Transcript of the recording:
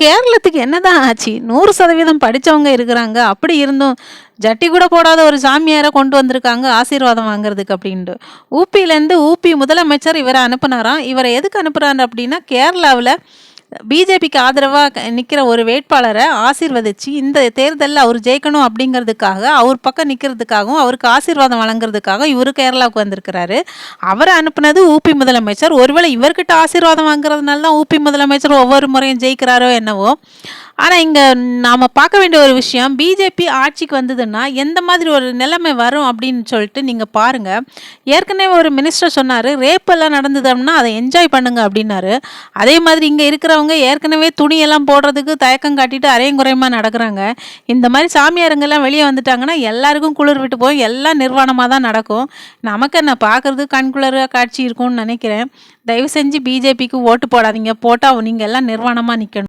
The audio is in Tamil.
கேரளத்துக்கு என்னதான் ஆச்சு? 100% படிச்சவங்க இருக்கிறாங்க. அப்படி இருந்தும் ஜட்டி கூட போடாத ஒரு சாமியார கொண்டு வந்திருக்காங்க ஆசீர்வாதம் வாங்குறதுக்கு அப்படின்ட்டு. ஊபியிலேருந்து ஊபி முதலமைச்சர் இவர அனுப்புனாராம். இவர எதுக்கு அனுப்புறாரு அப்படின்னா, கேரளாவுல பிஜேபிக்கு ஆதரவா நிக்கிற ஒரு வேட்பாளர ஆசீர்வதிச்சு, இந்த தேர்தல்ல அவரு ஜெயிக்கணும் அப்படிங்கிறதுக்காக, அவர் பக்கம் நிக்கிறதுக்காகவும், அவருக்கு ஆசீர்வாதம் வழங்குறதுக்காக இவரு கேரளாவுக்கு வந்திருக்கிறாரு. அவர அனுப்புனது ஊபி முதலமைச்சர். ஒருவேளை இவர்கிட்ட ஆசீர்வாதம் வாங்குறதுனால தான் ஊபி முதலமைச்சர் ஒவ்வொரு முறையும் ஜெயிக்கிறாரோ என்னவோ! ஆனா, இங்க நாம பார்க்க வேண்டிய ஒரு விஷயம், பிஜேபி ஆட்சிக்கு வந்ததுன்னா, எந்த மாதிரி ஒரு நிலைமை வரும் அப்படின்னு சொல்லிட்டு நீங்க பாருங்க. ஏற்கனவே ஒரு மினிஸ்டர் சொன்னாரு, ரேப் எல்லாம் நடந்தது அப்படின்னா, அத என்ஜாய் பண்ணுங்க அப்படின்னாரு. அதே மாதிரி இங்க இருக்கிறவங்க ஏற்கனவே துணியெல்லாம் போடுறதுக்கு தயக்கம் காட்டிட்டு அரையும் குறையுமா நடக்குறாங்க. இந்த மாரி சாமியாருங்கலாம் வெளிய வந்துட்டாங்கன்னா, எல்லாருக்கும் குளிர் விட்டு போய் எல்லாம் நிர்வாணமா தான் நடக்கும். நமக்கு என்ன பார்க்கறதுக்கு கண்குளிர காட்சி இருக்கும்னு நெனைக்கிறேன். தயவு செஞ்சு பிஜேபிக்கு ஓட்டு போடாதீங்க. போட்டா நீங்க எல்லாம் நிர்வாணமா நிக்கணும்.